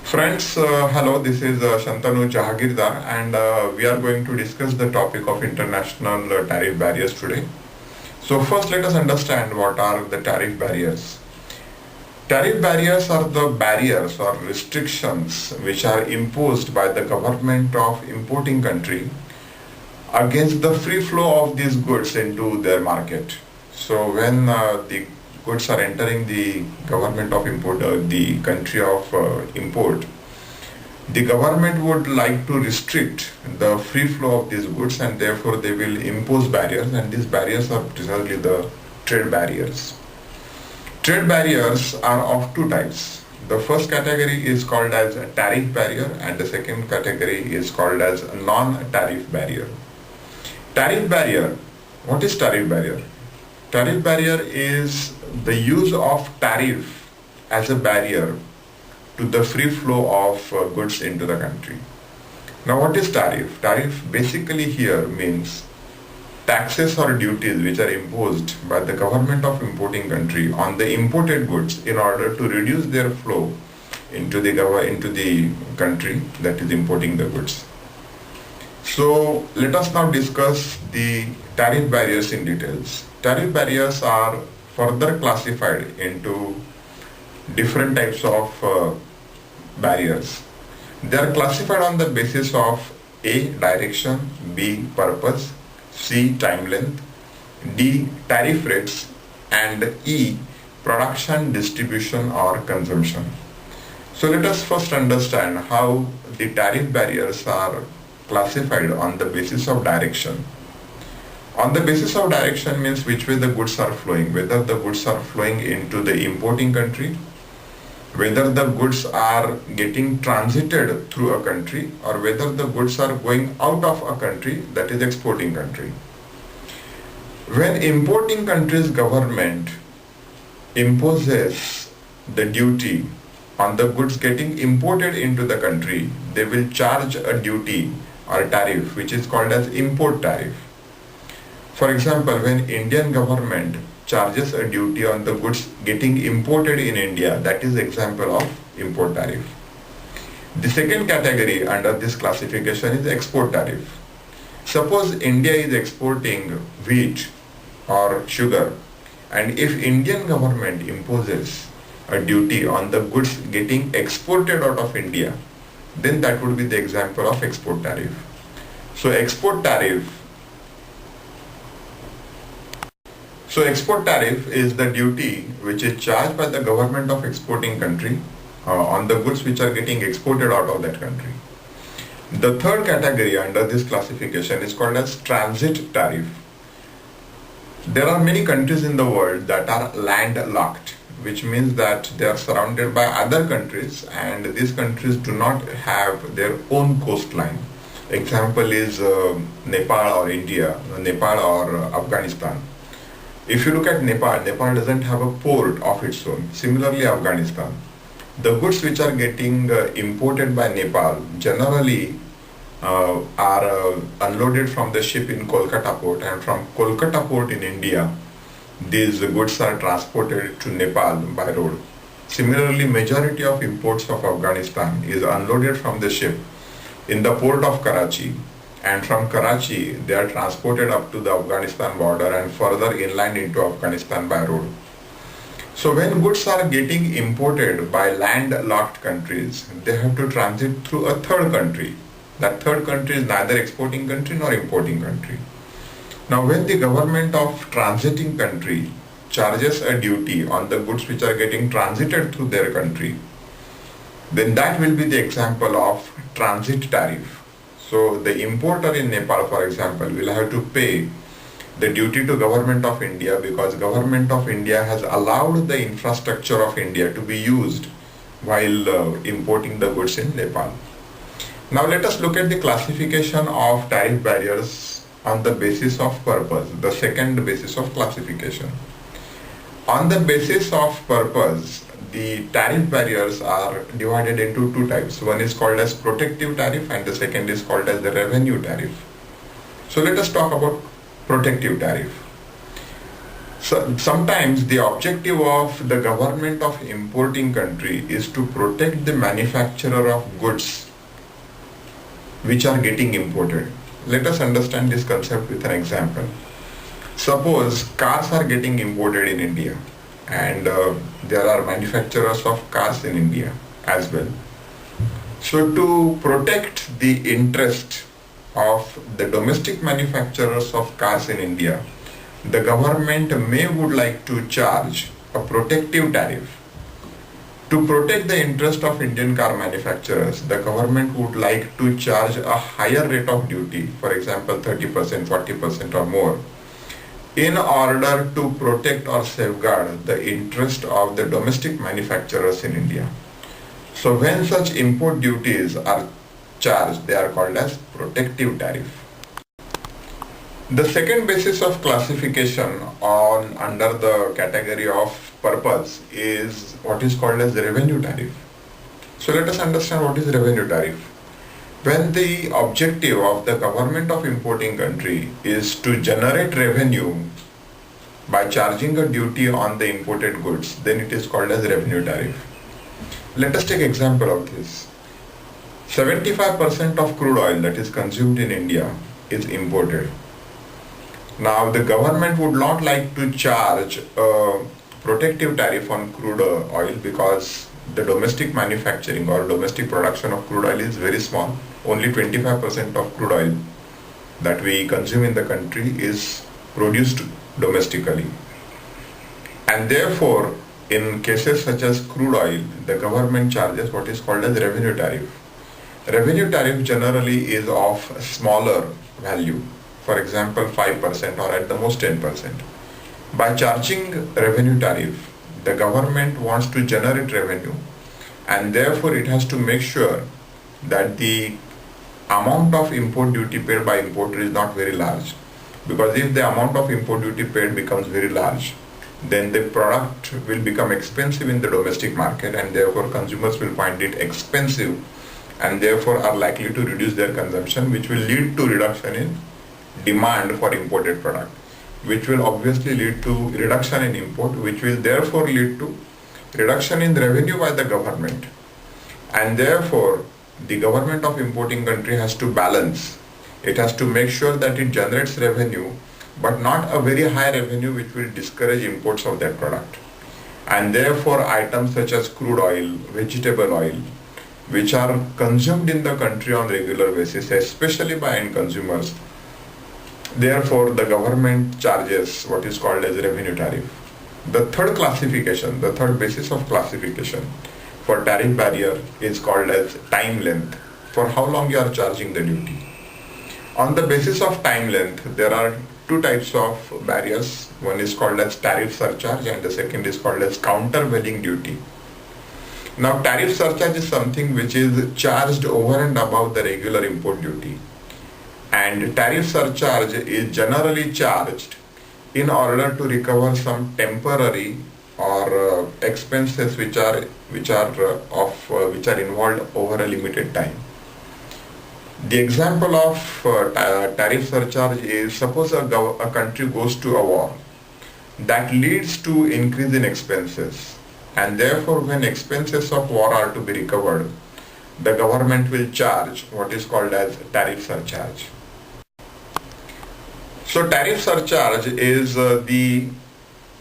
Friends, hello, this is Shantanu Jahagirdar and we are going to discuss the topic of international tariff barriers today. So first let us understand what are the tariff barriers. Tariff barriers are the barriers or restrictions which are imposed by the government of importing country against the free flow of these goods into their market. So when the goods are entering the government of import, the country of import, the government would like to restrict the free flow of these goods and therefore they will impose barriers, and these barriers are precisely the trade barriers. Trade barriers are of two types. The first category is called as a tariff barrier and the second category is called as a non-tariff barrier. Tariff barrier. What is tariff barrier? Tariff barrier is the use of tariff as a barrier to the free flow of goods into the country. Now what is tariff? Tariff basically here means taxes or duties which are imposed by the government of importing country on the imported goods in order to reduce their flow into the country that is importing the goods. So let us now discuss the tariff barriers in details. Tariff barriers are further classified into different types of barriers. They are classified on the basis of A. Direction, B. Purpose, C. Time length, D. Tariff rates, and E. Production, distribution or consumption. So let us first understand how the tariff barriers are classified on the basis of direction. On the basis of direction means which way the goods are flowing, whether the goods are flowing into the importing country, whether the goods are getting transited through a country, or whether the goods are going out of a country, that is exporting country. When importing country's government imposes the duty on the goods getting imported into the country, they will charge a duty or tariff which is called as import tariff. For example, when Indian government charges a duty on the goods getting imported in India, that is example of import tariff. The second category under this classification is export tariff. Suppose India is exporting wheat or sugar, and if Indian government imposes a duty on the goods getting exported out of India, then that would be the example of export tariff. So export tariff is the duty which is charged by the government of exporting country on the goods which are getting exported out of that country. The third category under this classification is called as transit tariff. There are many countries in the world that are landlocked, which means that they are surrounded by other countries and these countries do not have their own coastline. Example is Nepal or India, Nepal or Afghanistan. If you look at Nepal, Nepal doesn't have a port of its own. Similarly, Afghanistan. The goods which are getting imported by Nepal generally are unloaded from the ship in Kolkata port, and from Kolkata port in India, these goods are transported to Nepal by road. Similarly, majority of imports of Afghanistan is unloaded from the ship in the port of Karachi, and from Karachi they are transported up to the Afghanistan border and further inland into Afghanistan by road. So when goods are getting imported by landlocked countries, they have to transit through a third country. That third country is neither exporting country nor importing country. Now when the government of transiting country charges a duty on the goods which are getting transited through their country, then that will be the example of transit tariff. So the importer in Nepal, for example, will have to pay the duty to government of India because government of India has allowed the infrastructure of India to be used while importing the goods in Nepal. Now let us look at the classification of tariff barriers on the basis of purpose, the second basis of classification. On the basis of purpose, the tariff barriers are divided into two types. One is called as protective tariff and the second is called as the revenue tariff. So let us talk about protective tariff. So sometimes the objective of the government of importing country is to protect the manufacturer of goods which are getting imported. Let us understand this concept with an example. Suppose cars are getting imported in India, and there are manufacturers of cars in India as well. So to protect the interest of the domestic manufacturers of cars in India, the government may would like to charge a protective tariff. To protect the interest of Indian car manufacturers, the government would like to charge a higher rate of duty, for example 30%, 40% or more, in order to protect or safeguard the interest of the domestic manufacturers in India. So when such import duties are charged, they are called as protective tariff. The second basis of classification on under the category of purpose is what is called as the revenue tariff. So let us understand what is revenue tariff. When the objective of the government of importing country is to generate revenue by charging a duty on the imported goods, then it is called as revenue tariff. Let us take example of this. 75% of crude oil that is consumed in India is imported. Now the government would not like to charge a protective tariff on crude oil because the domestic manufacturing or domestic production of crude oil is very small. Only 25% of crude oil that we consume in the country is produced domestically. And therefore, in cases such as crude oil, the government charges what is called as revenue tariff. Revenue tariff generally is of smaller value. For example, 5% or at the most 10%. By charging revenue tariff, the government wants to generate revenue, and therefore it has to make sure that the amount of import duty paid by importer is not very large. Because if the amount of import duty paid becomes very large, then the product will become expensive in the domestic market, and therefore consumers will find it expensive and therefore are likely to reduce their consumption, which will lead to reduction in demand for imported product, which will obviously lead to reduction in import, which will therefore lead to reduction in revenue by the government. And therefore the government of importing country has to balance. It has to make sure that it generates revenue, but not a very high revenue which will discourage imports of that product. And therefore items such as crude oil, vegetable oil, which are consumed in the country on regular basis, especially by end consumers, therefore the government charges what is called as revenue tariff. The third classification, the third basis of classification for tariff barrier is called as time length, for how long you are charging the duty. On the basis of time length, there are two types of barriers. One is called as tariff surcharge and the second is called as countervailing duty. Now tariff surcharge is something which is charged over and above the regular import duty, and tariff surcharge is generally charged in order to recover some temporary or expenses which are involved over a limited time. The example of tariff surcharge is, suppose a country goes to a war that leads to increase in expenses, and therefore when expenses of war are to be recovered, the government will charge what is called as tariff surcharge. So tariff surcharge is the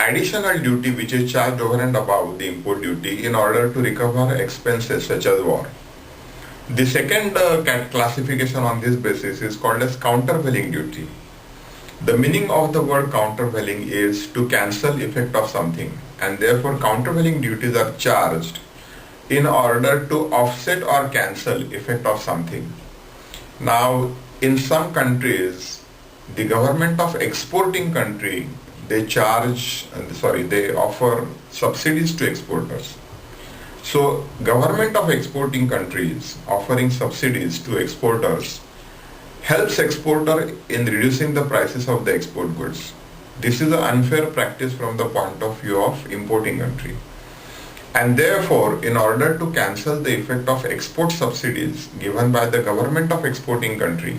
additional duty which is charged over and above the import duty in order to recover expenses such as war. The second classification on this basis is called as countervailing duty. The meaning of the word countervailing is to cancel effect of something, and therefore countervailing duties are charged in order to offset or cancel effect of something. Now in some countries, the government of exporting country, they offer subsidies to exporters. So government of exporting countries offering subsidies to exporters helps exporter in reducing the prices of the export goods. This is an unfair practice from the point of view of importing country. And therefore, in order to cancel the effect of export subsidies given by the government of exporting country,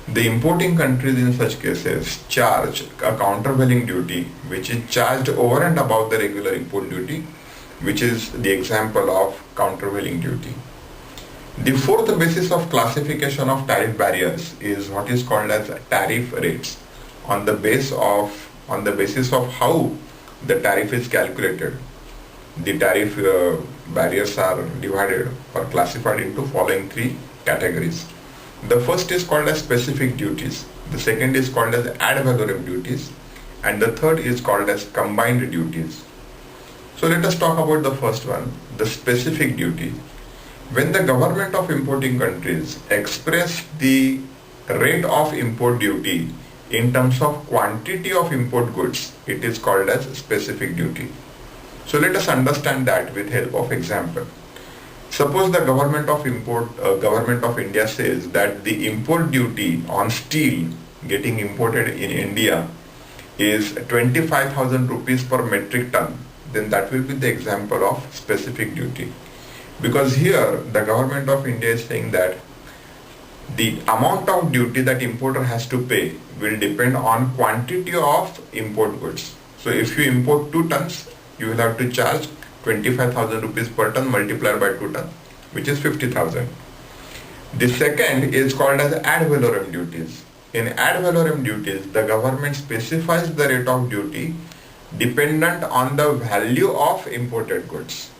The importing countries in such cases charge a countervailing duty which is charged over and above the regular import duty, which is the example of countervailing duty. The fourth basis of classification of tariff barriers is what is called as tariff rates. On the basis of how the tariff is calculated, the tariff barriers are divided or classified into following three categories. The first is called as specific duties, the second is called as ad valorem duties, and the third is called as combined duties. So let us talk about the first one, the specific duty. When the government of importing countries express the rate of import duty in terms of quantity of import goods, it is called as specific duty. So let us understand that with help of example. Suppose the government of India says that the import duty on steel getting imported in India is 25,000 rupees per metric ton, then that will be the example of specific duty. Because here the government of India is saying that the amount of duty that importer has to pay will depend on quantity of import goods. So if you import 2 tons, you will have to charge 25,000 rupees per ton multiplied by 2 tons, which is 50,000. The second is called as ad valorem duties. In ad valorem duties, the government specifies the rate of duty dependent on the value of imported goods.